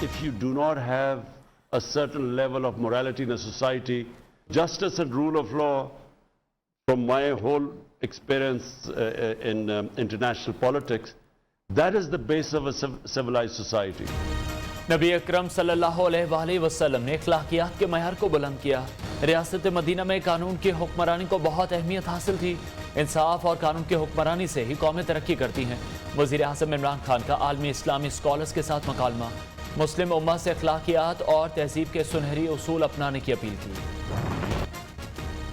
if you do not have a certain level of morality in a society, justice and rule of law, from my whole experience in international politics, that is the base of a civilized society. नबी अकरम सल्लल्लाहु अलैहि वसल्लम ने अखलाकियात के मयार को बुलंद किया। रियासत मदीना में कानून की हुक्मरानी को बहुत अहमियत हासिल थी। इंसाफ और कानून की हुक्मरानी से ही कौमें तरक्की करती हैं। वज़ीर आज़म इमरान खान का आलमी इस्लामी स्कॉलर्स के साथ मुकालमा। मुस्लिम उम्मा से अखलाकियात और तहजीब के सुनहरी उसूल अपनाने की अपील की।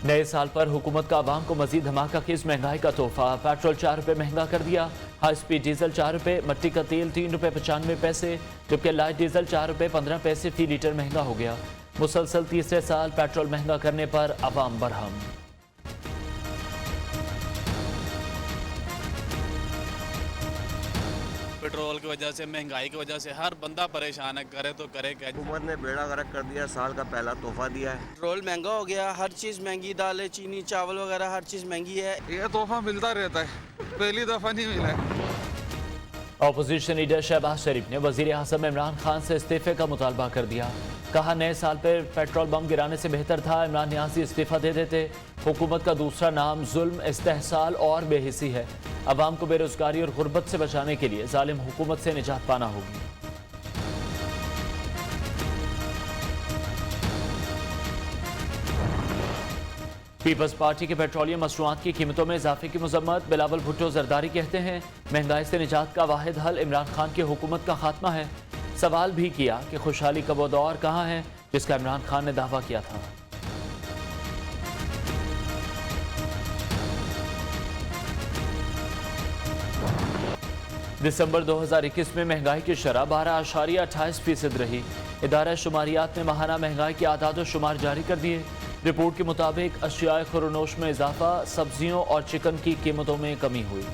नए साल पर हुकूमत का आवाम को मजीद धमाका खेज महंगाई का तोहफा। पेट्रोल 4 रुपये महंगा कर दिया। हाई स्पीड डीजल 4 रुपये, मट्टी का तेल 3 रुपये 95 पैसे, जबकि लाइट डीजल 4 रुपये 15 पैसे फी लीटर महंगा हो गया। मुसलसल तीसरे साल पेट्रोल महंगा करने पर अवाम बरहम। पेट्रोल की वजह से, महंगाई की वजह से हर बंदा परेशान है, करे तो करे क्या। हुकूमत ने बेड़ा गर्क कर दिया, साल का पहला तोहफा दिया है। पेट्रोल महंगा हो गया, हर चीज़ महंगी, दालें, चीनी, चावल वगैरह हर चीज़ महंगी है। ये तोहफा मिलता रहता है, पहली दफ़ा नहीं मिला है। अपोजिशन लीडर शहबाज शरीफ ने वज़ीर आज़म इमरान खान से इस्तीफे का मुतालबा कर दिया। कहा, नए साल पर पेट्रोल बम गिराने से बेहतर था इमरान नियाज़ी इस्तीफा दे देते। हुकूमत का दूसरा नाम जुल्म, इस्तेहसाल और बेहिसी है। अवाम को बेरोजगारी और गुर्बत से बचाने के लिए जालिम हुकूमत से निजात पाना होगी। पीपल्स पार्टी के पेट्रोलियम मसनूआत की कीमतों में इजाफे की मजम्मत। बिलावल भुट्टो जरदारी कहते हैं, महंगाई से निजात का वाहिद हल इमरान खान की हुकूमत का खात्मा है। सवाल भी किया कि खुशहाली का वो दौर कहाँ है जिसका इमरान खान ने दावा किया था। दिसंबर 2021 में महंगाई की शरह 12.28% रही। इदारा शुमारियात ने माहाना महंगाई के आदाद शुमार जारी कर दिए। रिपोर्ट के मुताबिक अशियाए खुरनोश में इजाफा, सब्जियों और चिकन की कीमतों में कमी हुई।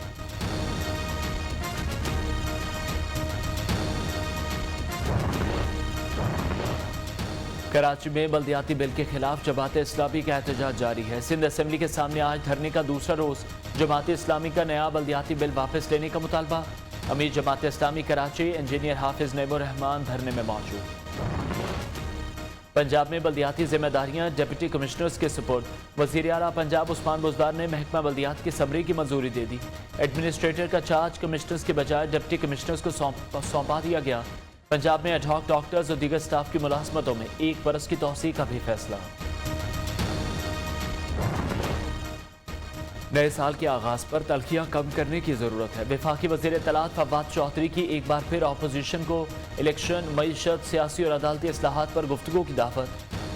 कराची में बल्दियाती बिल के खिलाफ जमात इस्लामी का एहतजाज जारी है। सिंध असेंबली के सामने आज धरने का दूसरा रोज। जमात इस्लामी का नया बल्दियाती बिल वापस लेने का मुतालबा। अमीर जमात इस्लामी कराची इंजीनियर हाफिज नईमुर रहमान धरने में मौजूद। पंजाब में बल्दियाती जिम्मेदारियां डिप्टी कमिश्नर्स के सुपुर्द। वज़ीर आला पंजाब उस्मान बुज़दार ने महकमा बल्दियात की समरी की मंजूरी दे दी। एडमिनिस्ट्रेटर का चार्ज कमिश्नर्स के बजाय डिप्टी कमिश्नर्स को सौंपा दिया गया। पंजाब में एडहॉक डॉक्टर्स और दीगर स्टाफ की मुलाजमतों में 1 बरस की तौसीक का भी फैसला। नए साल के आगाज पर तलखियां कम करने की जरूरत है। वफाकी वज़ीर इत्तलात फवाद चौधरी की एक बार फिर अपोजिशन को इलेक्शन, मईशत, सियासी और अदालती इस्लाहात पर गुफ्तगू की दावत।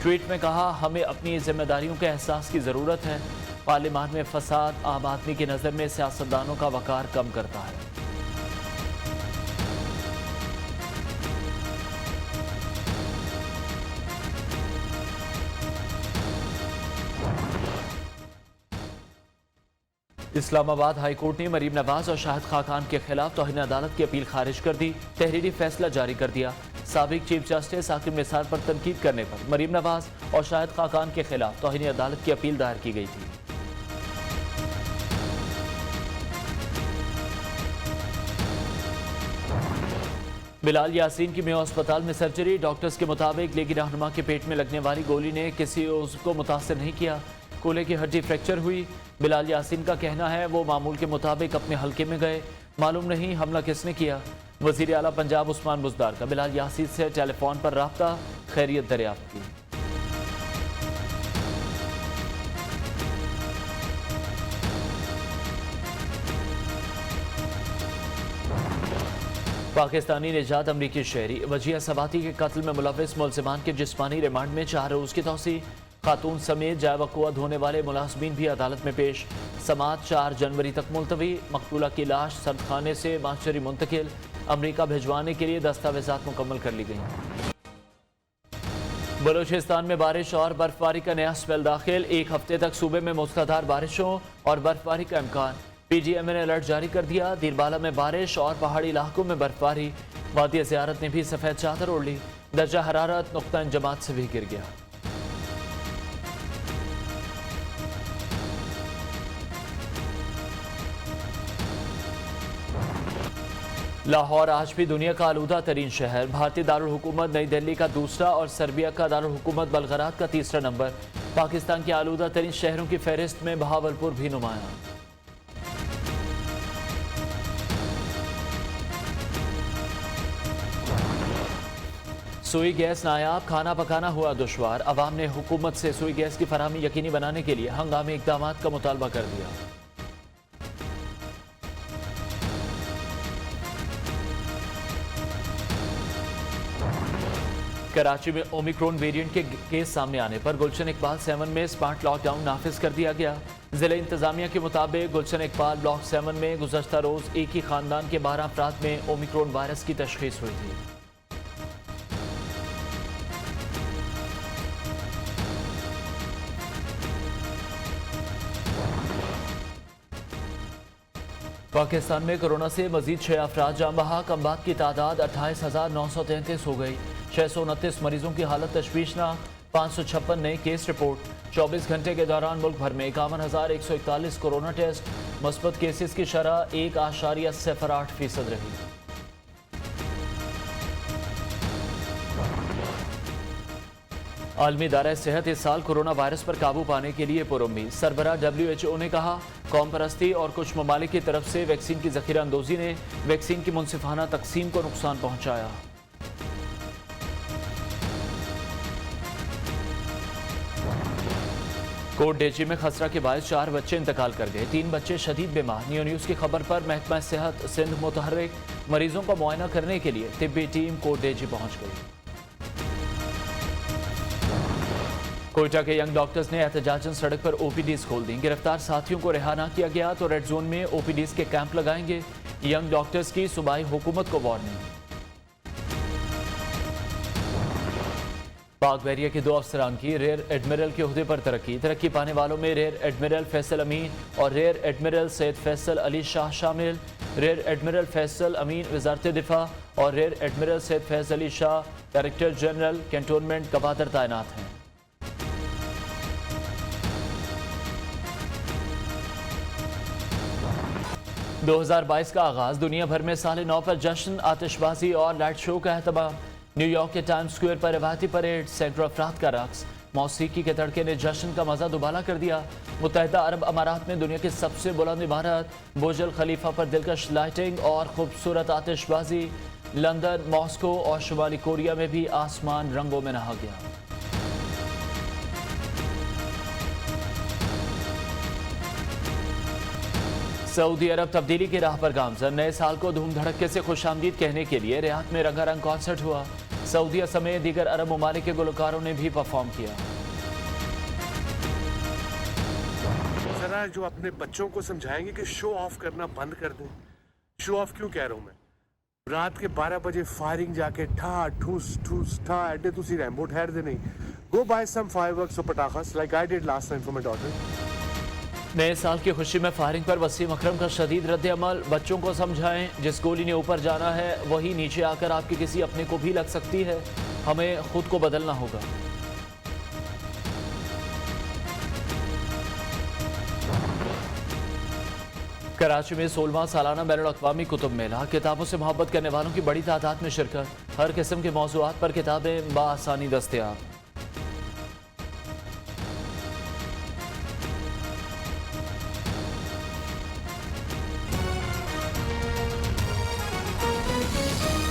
ट्वीट में कहा, हमें अपनी जिम्मेदारियों के एहसास की ज़रूरत है। पार्लियामान में फसाद आम आदमी की नज़र में सियासतदानों का वकार कम करता है। इस्लामाबाद हाई कोर्ट ने मरीम नवाज और शाहिद खाकान के खिलाफ तौहीन अदालत की अपील खारिज कर दी। तहरीरी फैसला जारी कर दिया। साबिक चीफ जस्टिस हाकिम निसार पर तनकीद करने पर मरीम नवाज और शाहिद खाकान के खिलाफ तौहीन अदालत की अपील दायर की गई थी। बिलाल यासीन की मेयो अस्पताल में सर्जरी। डॉक्टर्स के मुताबिक लेगी रहनुमा के पेट में लगने वाली गोली ने किसी उज़्व को मुतासर नहीं किया। कूल्हे की हड्डी फ्रैक्चर हुई। बिलाल यासीन का कहना है वो मामूल के मुताबिक अपने हल्के में गए। मालूम नहीं हमला किसने किया। वज़ीर आला पंजाब उस्मान बुज़दार का बिलाल यासीन से टेलीफोन पर राब्ता, खैरियत दरियाफ्त की। पाकिस्तानी निजात अमरीकी शहरी वजिया सवाती के कत्ल में मुलविस मुलजिमान के जिस्मानी रिमांड में 4 रोज़ की तौसी। खातून समेत जाए वक़ुआ होने वाले मुलाजमीन भी अदालत में पेश। समात 4 जनवरी तक मुलतवी। मकतूला की लाश सर्दखाने से मार्चरी मुंतकिल। अमरीका भिजवाने के लिए दस्तावेजात मुकम्मल कर ली गई। बलूचिस्तान में बारिश और बर्फबारी का नया स्पेल दाखिल। 1 हफ्ते तक सूबे में मूसलाधार बारिशों और बर्फबारी का इम्कान। PGMA ने अलर्ट जारी कर दिया। दीरबाला में बारिश और पहाड़ी इलाकों में बर्फबारी। वादी ज़ियारत ने भी सफ़ेद चादर ओढ़ ली। दर्जा हरारत नुक्ता इंजमात से भी गिर गया। लाहौर आज भी दुनिया का आलूदा तरीन शहर। भारतीय दारुल हुकूमत नई दिल्ली का दूसरा और सर्बिया का दारुल हुकूमत बलगरात का तीसरा नंबर। पाकिस्तान के आलूदा तरीन शहरों की फहरिस्त में बहावलपुर भी नुमाया। सुई गैस नायाब, खाना पकाना हुआ दुश्वार। अवाम ने हुकूमत से सुई गैस की फराहमी यकीनी बनाने के लिए हंगामी इकदाम का मुतालबा कर दिया। कराची में ओमिक्रॉन वेरिएंट के केस सामने आने पर गुलशन इकबाल 7 में स्मार्ट लॉकडाउन नाफिज कर दिया गया। जिले इंतजामिया के मुताबिक गुलशन इकबाल ब्लॉक 7 में गुज़श्ता रोज एक ही खानदान के 12 अफराद में ओमिक्रॉन वायरस की तशखीस हुई थी। पाकिस्तान में कोरोना से मजीद 6 अफराद जान बहक। अमवात की तादाद 28,933 हो गई। 629 मरीजों की हालत तशवीशनाक। 556 नए केस रिपोर्ट। 24 घंटे के दौरान मुल्क भर में 51,141 कोरोना टेस्ट। मुस्बत केसेस की शरह 1.08% रही। आलमी इदारा सेहत इस साल कोरोना वायरस पर काबू पाने के लिए पुरुम्मीद। सरबरा WHO ने कहा, कौम परस्ती और कुछ ममालिक की तरफ से वैक्सीन की जखीरा अंदोजी ने वैक्सीन की मुनसिफाना तकसीम को नुकसान पहुंचाया। कोट डेजी में खसरा के बायस 4 बच्चे इंतकाल कर गए। 3 बच्चे शदीद बीमार। नियो न्यूज़ की खबर पर महकमा सेहत सिंध मुतहर्रिक। मरीजों का मुआयना करने के लिए तिब्बी टीम कोट डेजी पहुंच गई। कोयटा के यंग डॉक्टर्स ने एहतजाजन सड़क पर OPDs खोल दी। गिरफ्तार साथियों को रिहा न किया गया तो रेड जोन में OPDs के कैंप लगाएंगे। यंग डॉक्टर्स की सूबाई हुकूमत को वार्निंग। पाक बहरिया के 2 अफसरान की रेयर एडमिरल के ओहदे पर तरक्की पाने वालों में रेयर एडमिरल फैसल अमीन और रेयर एडमिरल सैयद फैसल अली शाह शामिल। रेयर एडमिरल फैसल अमीन वजारत दिफा और rear admiral Syed Faisal Ali Shah director general cantonment Gwadar तैनात हैं। – 2022 का आगाज। दुनिया भर में साल 9 पर जश्न, आतिशबाजी और लाइट शो का एहतमाम। न्यूयॉर्क के टाइम्स स्क्वायर पर रिवायती परेड, सैकड़ों अफराद का रक्स। मौसीकी के तड़के ने जश्न का मजा दुबाला कर दिया। मुत्तहिदा अरब अमारात में दुनिया की सबसे बुलंद इमारत बुर्ज खलीफा पर दिलकश लाइटिंग और खूबसूरत आतिशबाजी। लंदन, मॉस्को और शुमाली कोरिया में भी आसमान रंगों में नहा गया। सऊदी अरब तब्दीली की राह पर गामजन। नए साल को धूम धड़के से खुशामदीद कहने के लिए रियाद में रंगारंग कॉन्सर्ट हुआ। सऊदीया समेत दीगर अरब ममालिक के गुलकारों ने भी परफॉर्म किया। जरा जो अपने बच्चों को समझाएंगे कि शो ऑफ करना बंद कर दें। शो ऑफ क्यों कह रहा हूं मैं? रात के 12 बजे फायरिंग जाके ठा ठूस ठूस ठा एडे तुसी रैम्बो ठहर दे नहीं। गो बाय सम फायरवर्क्स और पटाखas like I did last time for my daughter. नए साल की खुशी में फायरिंग पर वसीम अकरम का शदीद रद्द अमल। बच्चों को समझाएं, जिस गोली ने ऊपर जाना है वही नीचे आकर आपके किसी अपने को भी लग सकती है। हमें खुद को बदलना होगा। कराची में 16वां सालाना बैनुल अक़वामी कुतुब मेला। किताबों से मोहब्बत करने वालों की बड़ी तादाद में शिरकत। हर किस्म के मौज़ूआत पर किताबें बआसानी दस्तयाब।